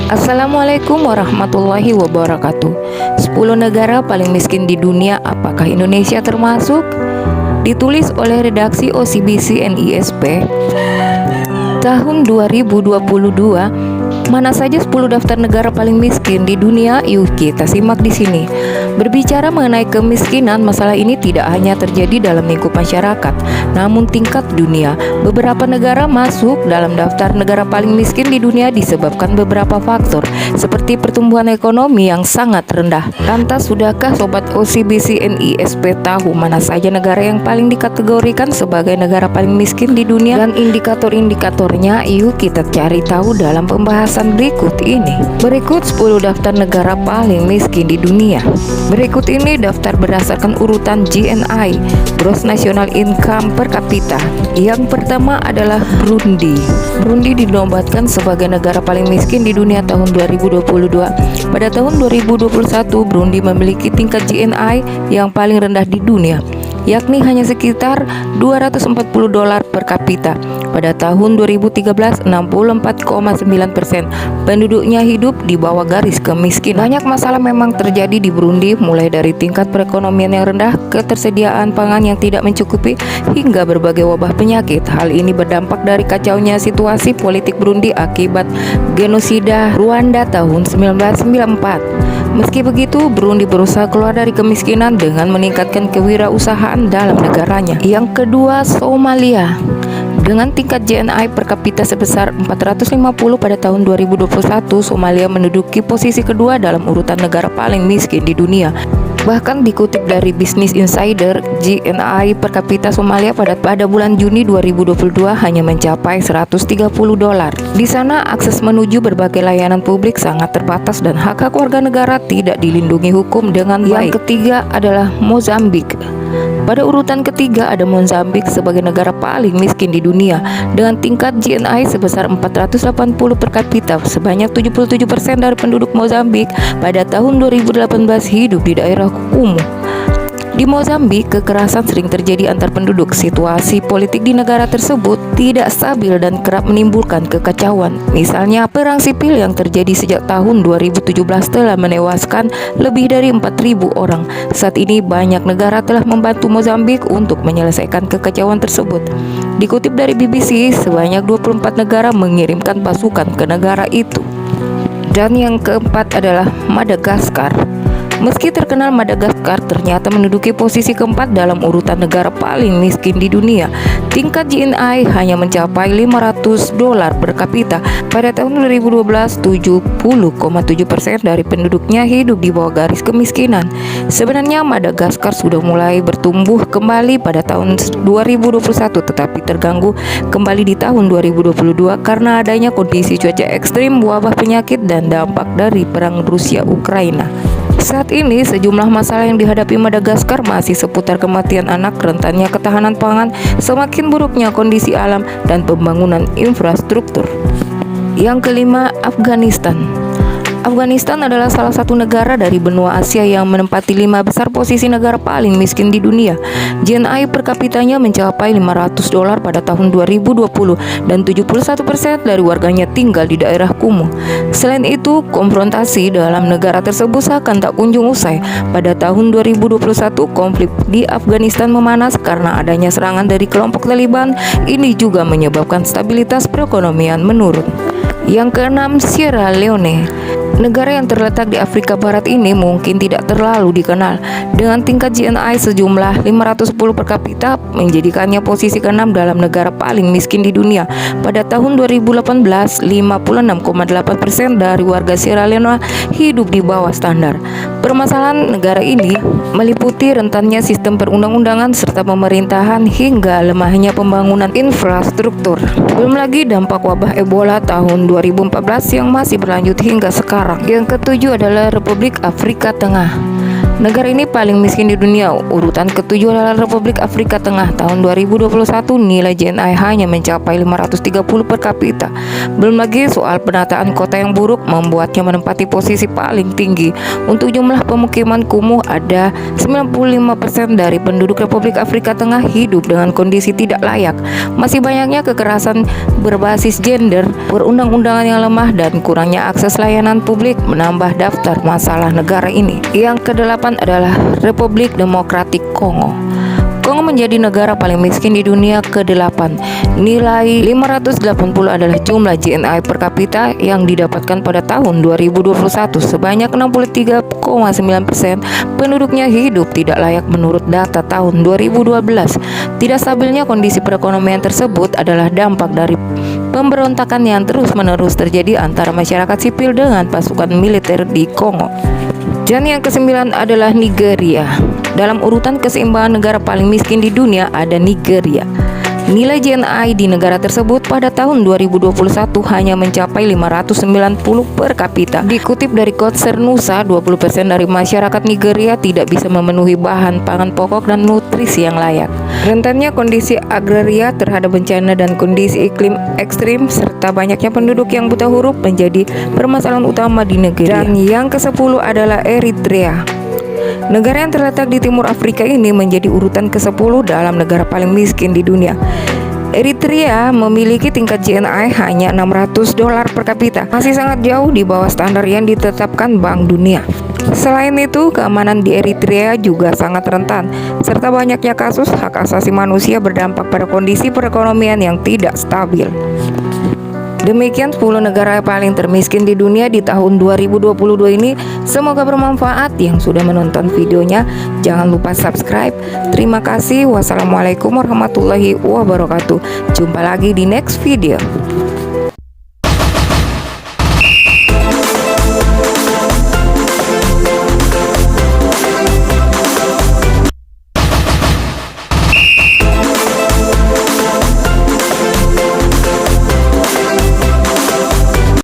Assalamualaikum warahmatullahi wabarakatuh. 10 negara paling miskin di dunia, apakah Indonesia termasuk? Ditulis oleh redaksi OCBC NISP tahun 2022. Mana saja 10 daftar negara paling miskin di dunia? Yuk kita simak di sini. Berbicara mengenai kemiskinan, masalah ini tidak hanya terjadi dalam lingkup masyarakat, namun tingkat dunia. Beberapa negara masuk dalam daftar negara paling miskin di dunia disebabkan beberapa faktor, seperti pertumbuhan ekonomi yang sangat rendah. Lantas, sudahkah Sobat OCBC NISP tahu mana saja negara yang paling dikategorikan sebagai negara paling miskin di dunia dan indikator-indikatornya? Yuk kita cari tahu dalam pembahasan berikut ini. Berikut 10 daftar negara paling miskin di dunia. Berikut ini daftar berdasarkan urutan GNI, Gross National Income per kapita. Yang pertama adalah Burundi. Burundi dinobatkan sebagai negara paling miskin di dunia tahun 2022. Pada tahun 2021, Burundi memiliki tingkat GNI yang paling rendah di dunia, yakni hanya sekitar $240 per kapita. Pada tahun 2013, 64,9% penduduknya hidup di bawah garis kemiskinan. Banyak masalah memang terjadi di Burundi, mulai dari tingkat perekonomian yang rendah, ketersediaan pangan yang tidak mencukupi, hingga berbagai wabah penyakit. Hal ini berdampak dari kacaunya situasi politik Burundi akibat genosida Rwanda tahun 1994. Meski begitu, Burundi berusaha keluar dari kemiskinan dengan meningkatkan kewirausahaan dalam negaranya. Yang kedua, Somalia. Dengan tingkat GNI per kapita sebesar 450 pada tahun 2021, Somalia menduduki posisi kedua dalam urutan negara paling miskin di dunia. Bahkan dikutip dari Business Insider, GNI per kapita Somalia pada bulan Juni 2022 hanya mencapai $130. Di sana akses menuju berbagai layanan publik sangat terbatas dan hak-hak warga negara tidak dilindungi hukum dengan baik. Yang ketiga adalah Mozambik. Pada urutan ketiga ada Mozambik sebagai negara paling miskin di dunia dengan tingkat GNI sebesar 480 per kapita. Sebanyak 77% dari penduduk Mozambik pada tahun 2018 hidup di daerah kumuh. Di Mozambik, kekerasan sering terjadi antar penduduk. Situasi politik di negara tersebut tidak stabil dan kerap menimbulkan kekacauan. Misalnya, perang sipil yang terjadi sejak tahun 2017 telah menewaskan lebih dari 4.000 orang. Saat ini banyak negara telah membantu Mozambik untuk menyelesaikan kekacauan tersebut. Dikutip dari BBC, sebanyak 24 negara mengirimkan pasukan ke negara itu. Dan yang keempat adalah Madagaskar. Meski terkenal, Madagaskar ternyata menduduki posisi keempat dalam urutan negara paling miskin di dunia. Tingkat GNI hanya mencapai $500 per kapita. Pada tahun 2012, 70,7% dari penduduknya hidup di bawah garis kemiskinan. Sebenarnya Madagaskar sudah mulai bertumbuh kembali pada tahun 2021, tetapi terganggu kembali di tahun 2022 karena adanya kondisi cuaca ekstrim, wabah penyakit, dan dampak dari perang Rusia-Ukraina. Saat ini sejumlah masalah yang dihadapi Madagaskar masih seputar kematian anak, rentannya ketahanan pangan, semakin buruknya kondisi alam, dan pembangunan infrastruktur. Yang kelima, Afghanistan. Afghanistan adalah salah satu negara dari benua Asia yang menempati 5 besar posisi negara paling miskin di dunia. GNI per kapitanya mencapai $500 pada tahun 2020 dan 71% dari warganya tinggal di daerah kumuh. Selain itu, konfrontasi dalam negara tersebut seakan tak kunjung usai. Pada tahun 2021, konflik di Afghanistan memanas karena adanya serangan dari kelompok Taliban. Ini juga menyebabkan stabilitas perekonomian menurun. Yang keenam, Sierra Leone. Negara yang terletak di Afrika Barat ini mungkin tidak terlalu dikenal. Dengan tingkat GNI sejumlah 510 per kapita, menjadikannya posisi ke-6 dalam negara paling miskin di dunia. Pada tahun 2018, 56,8% dari warga Sierra Leone hidup di bawah standar. Permasalahan negara ini meliputi rentannya sistem perundang-undangan serta pemerintahan hingga lemahnya pembangunan infrastruktur. Belum lagi dampak wabah Ebola tahun 2014 yang masih berlanjut hingga sekarang. Yang ketujuh adalah Republik Afrika Tengah. Negara ini paling miskin di dunia. Urutan ke-7 adalah Republik Afrika Tengah. Tahun 2021 nilai GNI hanya mencapai 530 per kapita. Belum lagi soal penataan kota yang buruk membuatnya menempati posisi paling tinggi. Untuk jumlah pemukiman kumuh, ada 95% dari penduduk Republik Afrika Tengah hidup dengan kondisi tidak layak. Masih banyaknya kekerasan berbasis gender, perundang-undangan yang lemah, dan kurangnya akses layanan publik menambah daftar masalah negara ini. Yang ke-8 adalah Republik Demokratik Kongo. Kongo menjadi negara paling miskin di dunia ke-8. Nilai 580 adalah jumlah GNI per kapita yang didapatkan pada tahun 2021. Sebanyak 63,9% penduduknya hidup tidak layak menurut data tahun 2012. Tidak stabilnya kondisi perekonomian tersebut adalah dampak dari pemberontakan yang terus-menerus terjadi antara masyarakat sipil dengan pasukan militer di Kongo. Dan yang ke-9 adalah Nigeria. Dalam urutan keseimbangan negara paling miskin di dunia ada Nigeria. Nilai GNI di negara tersebut pada tahun 2021 hanya mencapai 590 per kapita. Dikutip dari Konsernusa, 20% dari masyarakat Nigeria tidak bisa memenuhi bahan pangan pokok dan nutrisi yang layak. Rentannya kondisi agraria terhadap bencana dan kondisi iklim ekstrim serta banyaknya penduduk yang buta huruf menjadi permasalahan utama di negeri. Dan yang ke-10 adalah Eritrea. Negara yang terletak di timur Afrika ini menjadi urutan ke-10 dalam negara paling miskin di dunia. Eritrea memiliki tingkat GNI hanya $600 per kapita, masih sangat jauh di bawah standar yang ditetapkan Bank Dunia. Selain itu, keamanan di Eritrea juga sangat rentan, serta banyaknya kasus hak asasi manusia berdampak pada kondisi perekonomian yang tidak stabil. Demikian 10 negara paling termiskin di dunia di tahun 2022 ini. Semoga bermanfaat. Yang sudah menonton videonya, jangan lupa subscribe. Terima kasih. Wassalamualaikum warahmatullahi wabarakatuh. Jumpa lagi di next video.